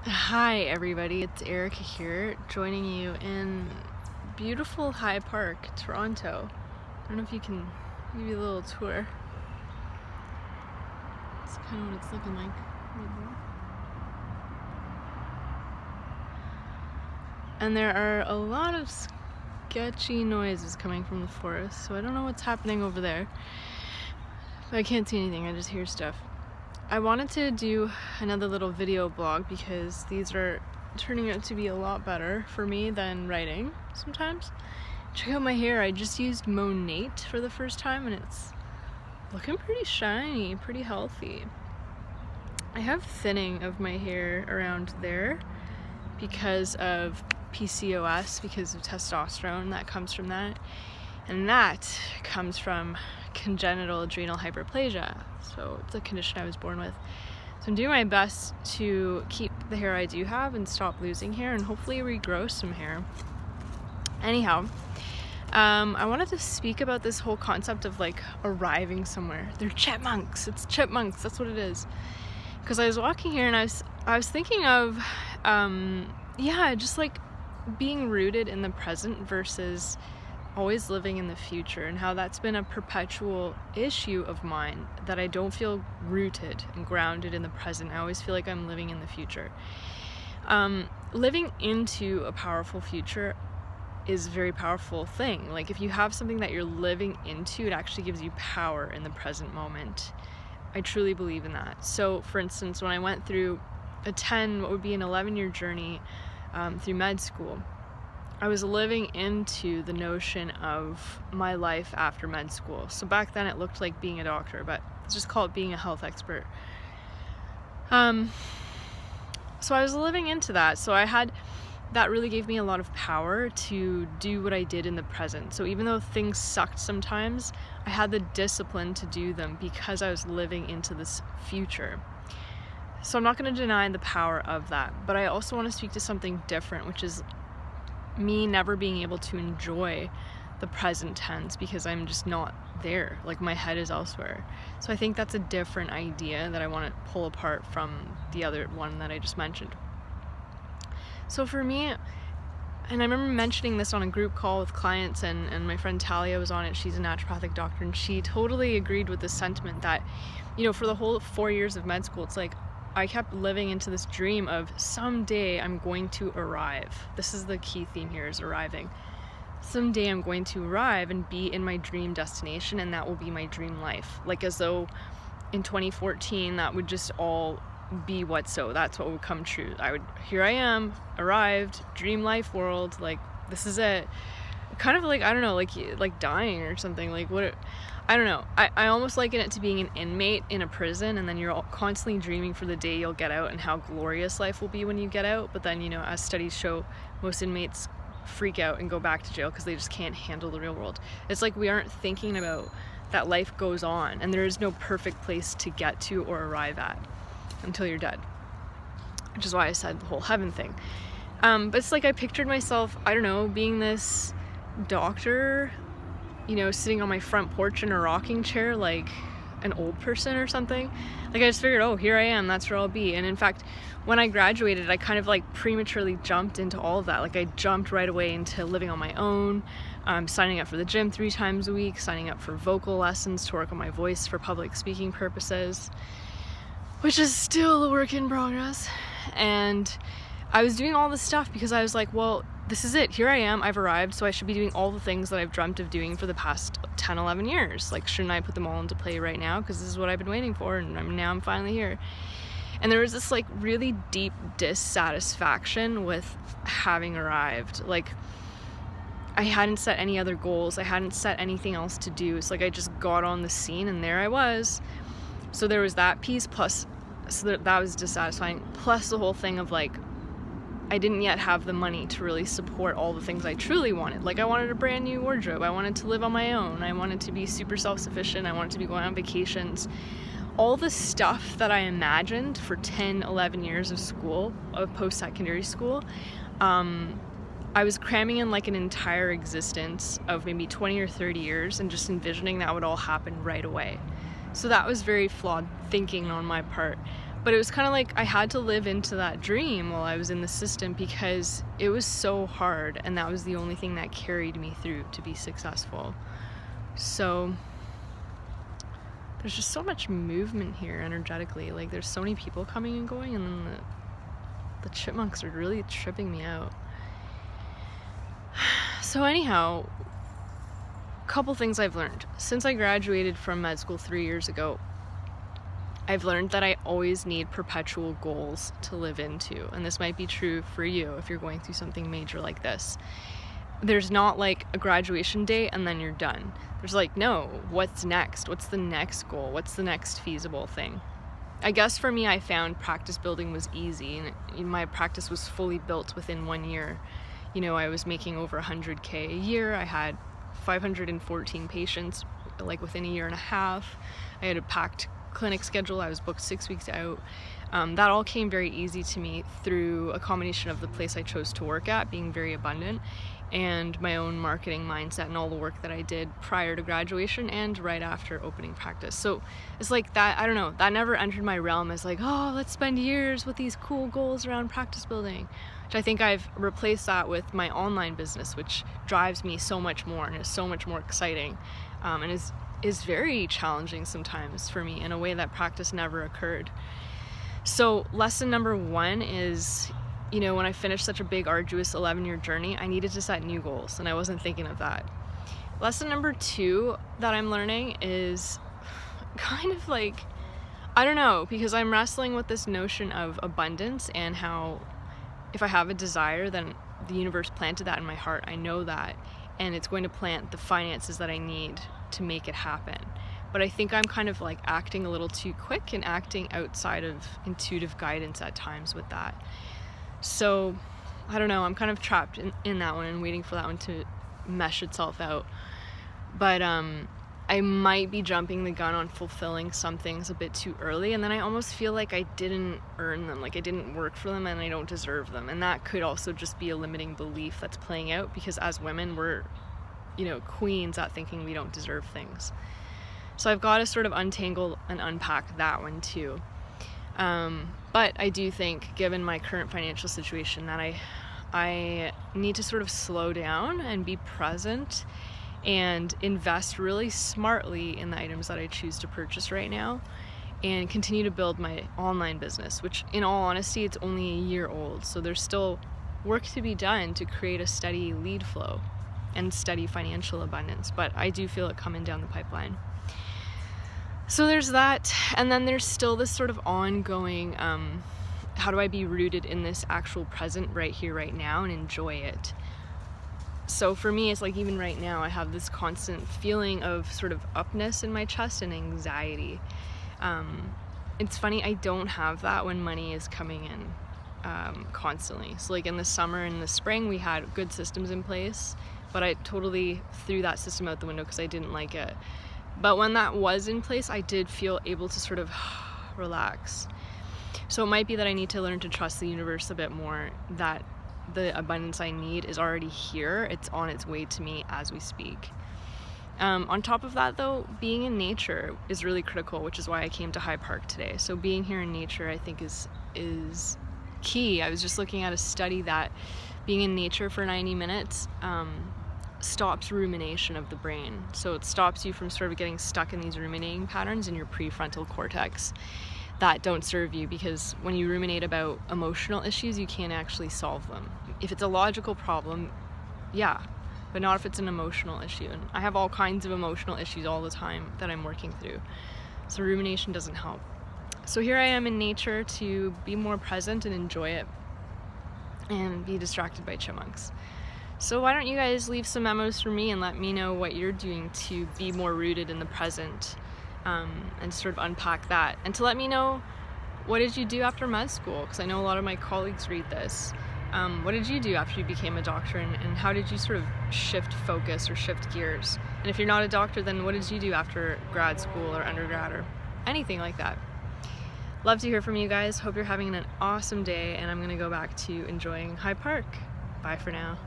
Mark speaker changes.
Speaker 1: Hi everybody, it's Erica here, joining you in beautiful High Park, Toronto. I don't know if you can give you a little tour. It's kind of what it's looking like right there. And there are a lot of sketchy noises coming from the forest, so I don't know what's happening over there. But I can't see anything, I just hear stuff. I wanted to do another little video blog because these are turning out to be a lot better for me than writing sometimes. Check out my hair. I just used Monate for the first time and it's looking pretty shiny, pretty healthy. I have thinning of my hair around there because of PCOS, because of testosterone that comes from that. And that comes from congenital adrenal hyperplasia. So it's a condition I was born with. So I'm doing my best to keep the hair I do have and stop losing hair and hopefully regrow some hair. Anyhow, I wanted to speak about this whole concept of like arriving somewhere. They're chipmunks. It's chipmunks. That's what it is. Because I was walking here and I was thinking of, just like being rooted in the present versus always living in the future, and how that's been a perpetual issue of mine, that I don't feel rooted and grounded in the present. I always feel like I'm living in the future. Living into a powerful future is a very powerful thing. Like if you have something that you're living into, it actually gives you power in the present moment. I truly believe in that. So for instance, when I went through what would be an 11-year journey through med school, I was living into the notion of my life after med school. So back then it looked like being a doctor, but let's just call it being a health expert. So I was living into that. So that really gave me a lot of power to do what I did in the present. So even though things sucked sometimes, I had the discipline to do them because I was living into this future. So I'm not going to deny the power of that, but I also want to speak to something different, which is me never being able to enjoy the present tense because I'm just not there. Like my head is elsewhere. So I think that's a different idea that I want to pull apart from the other one that I just mentioned. So for me, and I remember mentioning this on a group call with clients, and my friend Talia was on it. She's a naturopathic doctor, and she totally agreed with this sentiment that, for the whole 4 years of med school, it's like I kept living into this dream of someday I'm going to arrive. This is the key theme here, is arriving. Someday I'm going to arrive and be in my dream destination, and that will be my dream life. Like as though in 2014 that would just all be that's what would come true. Here I am, arrived, dream life world, like this is it. Kind of like, I don't know, like dying or something, like I don't know. I almost liken it to being an inmate in a prison, and then you're constantly dreaming for the day you'll get out and how glorious life will be when you get out. But then, as studies show, most inmates freak out and go back to jail because they just can't handle the real world. It's like we aren't thinking about that life goes on, and there is no perfect place to get to or arrive at until you're dead. Which is why I said the whole heaven thing. But it's like I pictured myself, I don't know, being this doctor, sitting on my front porch in a rocking chair like an old person or something. Like I just figured, here I am, that's where I'll be. And in fact, when I graduated, I kind of like prematurely jumped into all of that. Like I jumped right away into living on my own, signing up for the gym 3 times a week, signing up for vocal lessons to work on my voice for public speaking purposes, which is still a work in progress. And I was doing all this stuff because I was like, well, this is it. Here I am. I've arrived. So I should be doing all the things that I've dreamt of doing for the past 10, 11 years. Like, shouldn't I put them all into play right now? Because this is what I've been waiting for. And now I'm finally here. And there was this like really deep dissatisfaction with having arrived. Like, I hadn't set any other goals. I hadn't set anything else to do. It's like I just got on the scene and there I was. So there was that piece, plus, so that was dissatisfying. Plus the whole thing of like, I didn't yet have the money to really support all the things I truly wanted. Like I wanted a brand new wardrobe. I wanted to live on my own. I wanted to be super self-sufficient. I wanted to be going on vacations. All the stuff that I imagined for 10, 11 years of school, of post-secondary school, I was cramming in like an entire existence of maybe 20 or 30 years and just envisioning that would all happen right away. So that was very flawed thinking on my part. But it was kind of like I had to live into that dream while I was in the system because it was so hard, and that was the only thing that carried me through to be successful. So there's just so much movement here energetically. Like, there's so many people coming and going, and then the chipmunks are really tripping me out. So anyhow, a couple things I've learned. Since I graduated from med school 3 years ago, I've learned that I always need perpetual goals to live into. And this might be true for you if you're going through something major like this. There's not like a graduation date and then you're done. There's like, no, what's next? What's the next goal? What's the next feasible thing? I guess for me, I found practice building was easy, and my practice was fully built within 1 year. You know, I was making over 100K a year. I had 514 patients like within a year and a half. I had a packed clinic schedule. I was booked 6 weeks out. That all came very easy to me through a combination of the place I chose to work at being very abundant, and my own marketing mindset and all the work that I did prior to graduation and right after opening practice. So it's like that, I don't know, that never entered my realm as like, oh, let's spend years with these cool goals around practice building. Which I think I've replaced that with my online business, which drives me so much more and is so much more exciting, and is very challenging sometimes for me in a way that practice never occurred. So lesson number 1 is, you know, when I finished such a big, arduous 11-year journey, I needed to set new goals, and I wasn't thinking of that. Lesson number 2 that I'm learning is kind of like, I don't know, because I'm wrestling with this notion of abundance and how if I have a desire, then the universe planted that in my heart. I know that, and it's going to plant the finances that I need to make it happen. But I think I'm kind of like acting a little too quick and acting outside of intuitive guidance at times with that. So I don't know, I'm kind of trapped in that one and waiting for that one to mesh itself out. But I might be jumping the gun on fulfilling some things a bit too early, and then I almost feel like I didn't earn them, like I didn't work for them and I don't deserve them. And that could also just be a limiting belief that's playing out, because as women, we're, you know, queens at thinking we don't deserve things. So I've got to sort of untangle and unpack that one too. But I do think, given my current financial situation, that I need to sort of slow down and be present and invest really smartly in the items that I choose to purchase right now, and continue to build my online business, which in all honesty, it's only a year old. So there's still work to be done to create a steady lead flow and steady financial abundance, but I do feel it coming down the pipeline. So there's that, and then there's still this sort of ongoing, how do I be rooted in this actual present right here, right now, and enjoy it? So for me, it's like even right now, I have this constant feeling of sort of upness in my chest and anxiety. It's funny, I don't have that when money is coming in constantly. So like in the summer and the spring, we had good systems in place, but I totally threw that system out the window because I didn't like it. But when that was in place, I did feel able to sort of relax. So it might be that I need to learn to trust the universe a bit more, that the abundance I need is already here. It's on its way to me as we speak. On top of that though, being in nature is really critical, which is why I came to High Park today. So being here in nature, I think is key. I was just looking at a study that being in nature for 90 minutes stops rumination of the brain. So it stops you from sort of getting stuck in these ruminating patterns in your prefrontal cortex that don't serve you, because when you ruminate about emotional issues, you can't actually solve them. If it's a logical problem, yeah, but not if it's an emotional issue. And I have all kinds of emotional issues all the time that I'm working through. So rumination doesn't help. So here I am in nature to be more present and enjoy it and be distracted by chipmunks. So why don't you guys leave some memos for me and let me know what you're doing to be more rooted in the present, and sort of unpack that. And to let me know, what did you do after med school? Because I know a lot of my colleagues read this. What did you do after you became a doctor, and how did you sort of shift focus or shift gears? And if you're not a doctor, then what did you do after grad school or undergrad or anything like that? Love to hear from you guys. Hope you're having an awesome day, and I'm gonna go back to enjoying High Park. Bye for now.